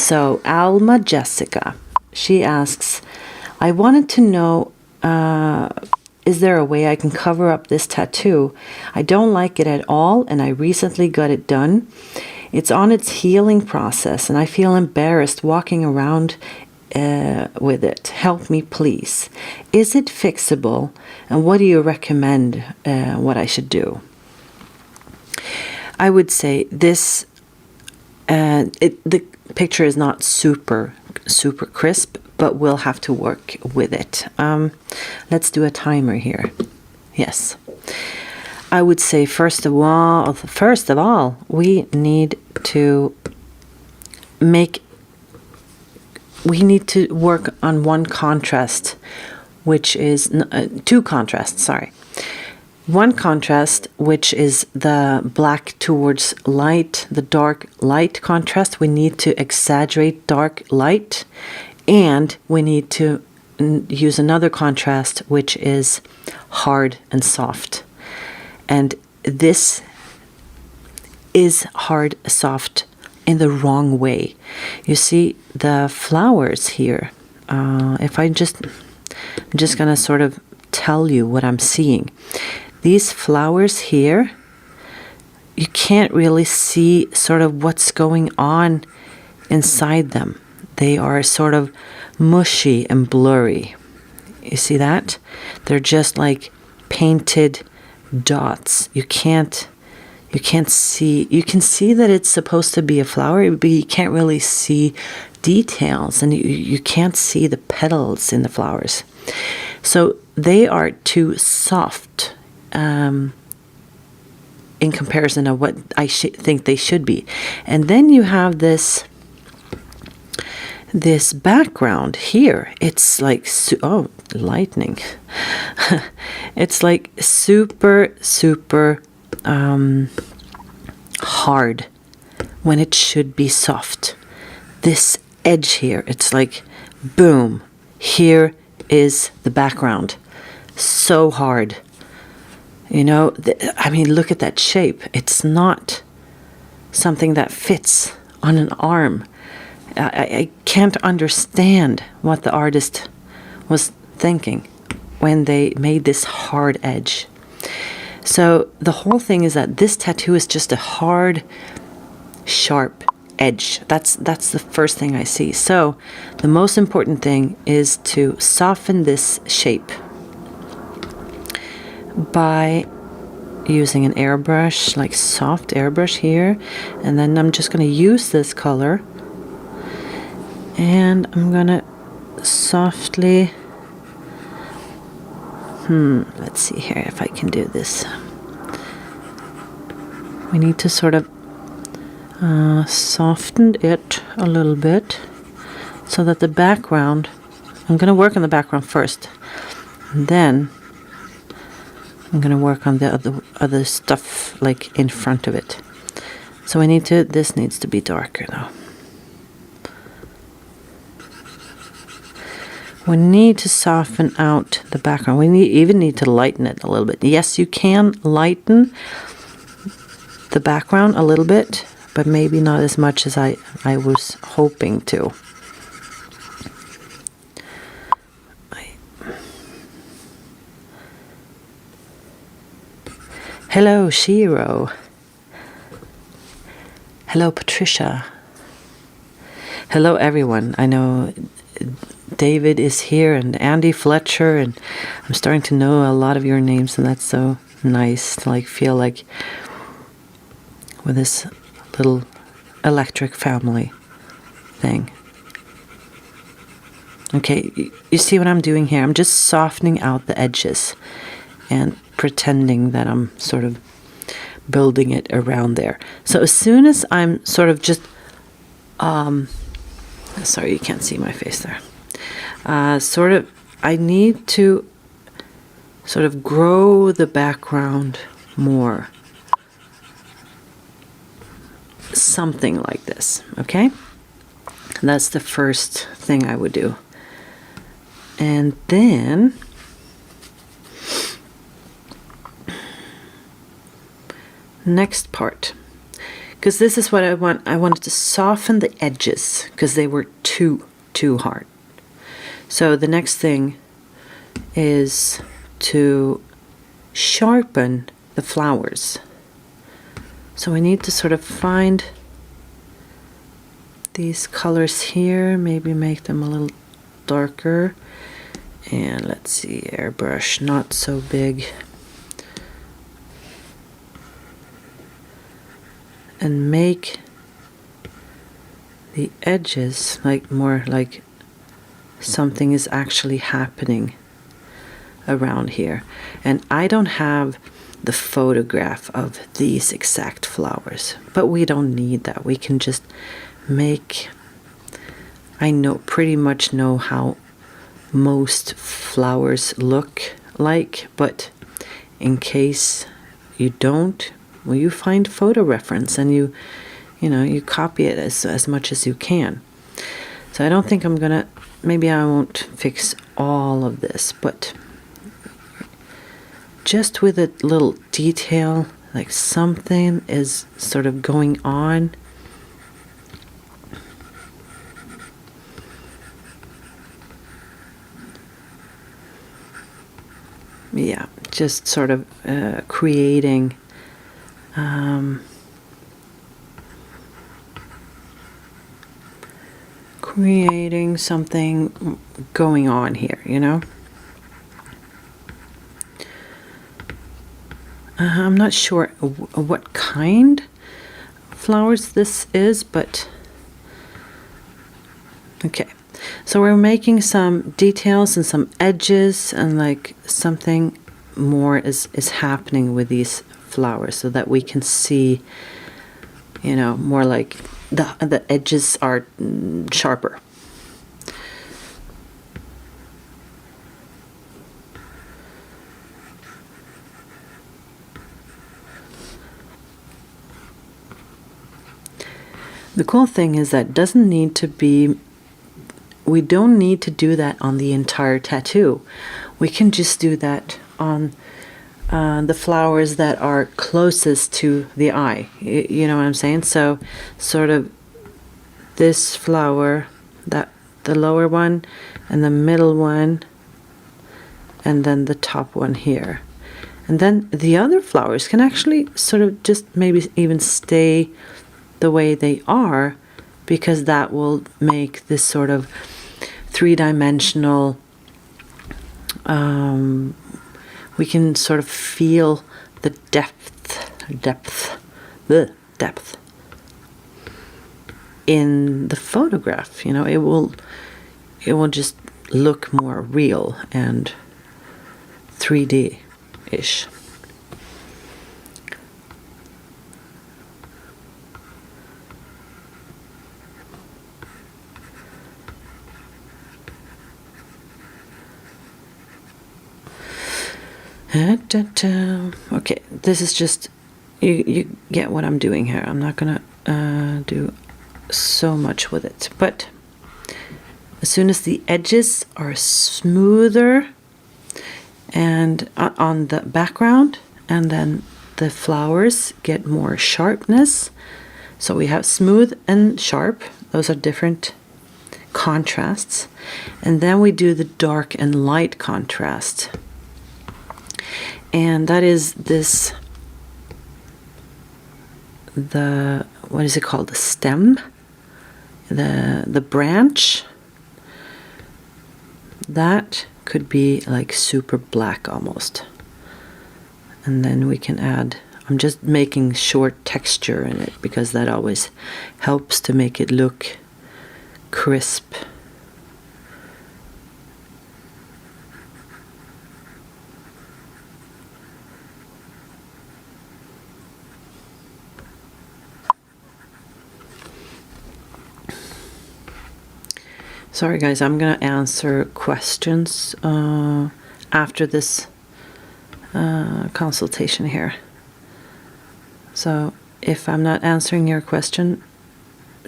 So Alma Jessica, she asks, I wanted to know, is there a way I can cover up this tattoo? I don't like it at all, and I recently got it done. It's on its healing process, and I feel embarrassed walking around with it. Help me, please. Is it fixable, and what do you recommend what I should do? I would say this, the picture is not super crisp, but we'll have to work with it. Let's do a timer here. Yes. I would say first of all, we need to work on one contrast, which is two contrasts, sorry. One contrast, which is the black towards light, the dark light contrast. We need to exaggerate dark light, and we need to use another contrast, which is hard and soft. And this is hard, soft in the wrong way. You see the flowers here. I'm just gonna sort of tell you what I'm seeing. These flowers here, you can't really see sort of what's going on inside them. They are sort of mushy and blurry. You see that? They're just like painted dots. You can't see. You can see that it's supposed to be a flower, but you can't really see details, and you can't see the petals in the flowers. So they are too soft in comparison of what I think they should be. And then you have this background here. It's like lightning. It's like super hard when it should be soft. This edge here, it's like boom, here is the background. So hard. You know, I mean, look at that shape. It's not something that fits on an arm. I can't understand what the artist was thinking when they made this hard edge. So the whole thing is that this tattoo is just a hard, sharp edge. That's the first thing I see. So the most important thing is to soften this shape by using an airbrush, like soft airbrush here, and then I'm just going to use this color, and I'm going to softly let's see here if I can do this. We need to sort of soften it a little bit so that the background, I'm going to work on the background first, and then I'm going to work on the other stuff like in front of it. So this needs to be darker though. We need to soften out the background. We even need to lighten it a little bit. Yes, you can lighten the background a little bit, but maybe not as much as I was hoping to. Hello, Shiro. Hello, Patricia. Hello, everyone. I know David is here, and Andy Fletcher, and I'm starting to know a lot of your names, and that's so nice to feel like with this little electric family thing. Okay, you see what I'm doing here? I'm just softening out the edges and pretending that I'm sort of building it around there. So as soon as I'm sort of just sorry, you can't see my face there. I need to sort of grow the background more. Something like this, okay? That's the first thing I would do. And then next part. because this is what I want. I wanted to soften the edges because they were too hard. So the next thing is to sharpen the flowers. So I need to sort of find these colors here, maybe make them a little darker. And let's see, airbrush, not so big. And make the edges like more like something is actually happening around here. And I don't have the photograph of these exact flowers, but we don't need that. We can just make, I know pretty much know how most flowers look like, but in case you don't, well, you find photo reference and you copy it as much as you can. So I don't think I'm gonna, maybe I won't fix all of this, but just with a little detail, like something is sort of going on. Yeah, just sort of creating something going on here, you know. I'm not sure what kind of flowers this is, but okay. So we're making some details and some edges, and like something more is happening with these flowers, so that we can see, you know, more like the edges are sharper. The cool thing is that it doesn't need to be, we don't need to do that on the entire tattoo. We can just do that on the flowers that are closest to the eye. You know what I'm saying? So sort of this flower, that the lower one, and the middle one, and then the top one here. And then the other flowers can actually sort of just maybe even stay the way they are, because that will make this sort of three-dimensional, we can sort of feel the depth in the photograph. You know, it will just look more real and 3D-ish. Okay, this is just, you get what I'm doing here. I'm not gonna do so much with it, but as soon as the edges are smoother and on the background, and then the flowers get more sharpness. So we have smooth and sharp, those are different contrasts, and then we do the dark and light contrast. And that is this, what is it called? The stem, the branch. That could be like super black almost. And then we can add, I'm just making short texture in it because that always helps to make it look crisp. Sorry guys, I'm gonna answer questions after this consultation here. So if I'm not answering your question,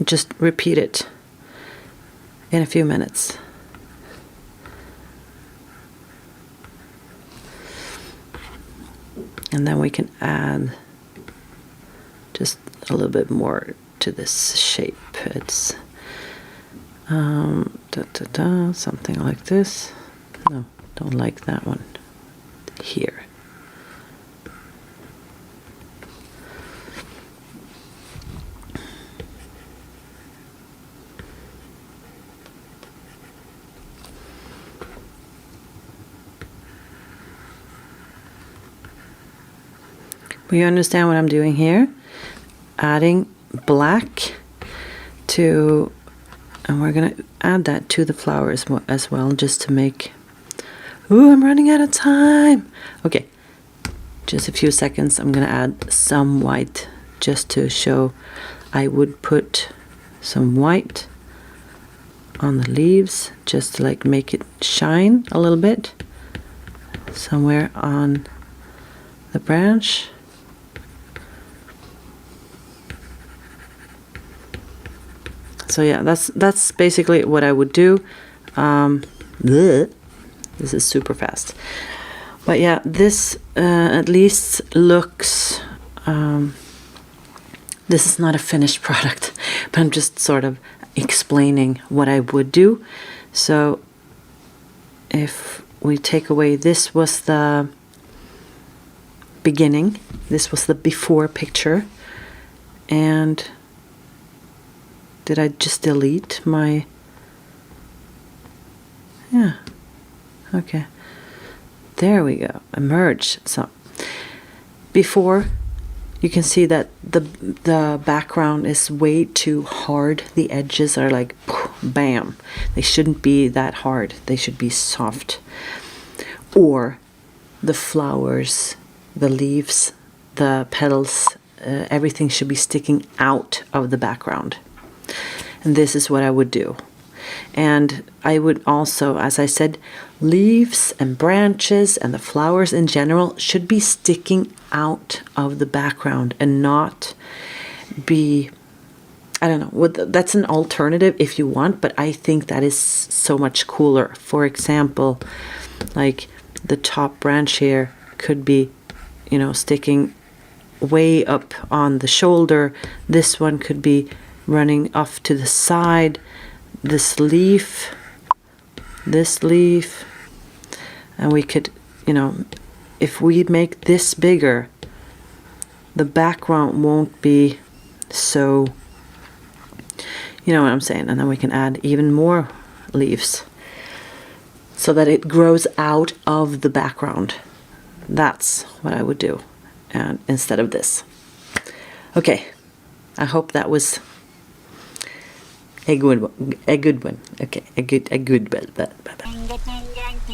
just repeat it in a few minutes. And then we can add just a little bit more to this shape. It's something like this. No, don't like that one. Here. You understand what I'm doing here? Adding black to, and we're gonna add that to the flowers as well, just to make, ooh, I'm running out of time. Okay, just a few seconds. I'm gonna add some white just to show. I would put some white on the leaves just to like make it shine a little bit somewhere on the branch. So yeah, that's basically what I would do. This is super fast. But yeah, this at least looks, this is not a finished product, but I'm just sort of explaining what I would do. So if we take away, this was the beginning, this was the before picture, and did I just delete my, yeah, okay, there we go, merge. So before, you can see that the background is way too hard. The edges are like bam. They shouldn't be that hard. They should be soft. Or the flowers, the leaves, the petals, everything should be sticking out of the background. And this is what I would do. And I would also, as I said, leaves and branches and the flowers in general should be sticking out of the background and not be, I don't know, that's an alternative if you want, but I think that is so much cooler. For example, like the top branch here could be, you know, sticking way up on the shoulder. This one could be running off to the side. This leaf, and we could, you know, if we make this bigger, the background won't be so, you know what I'm saying, and then we can add even more leaves so that it grows out of the background. That's what I would do, and instead of this. Okay, I hope that was a good one. Okay, a good one.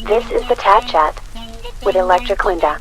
This is the Tat Chat with Electric Linda.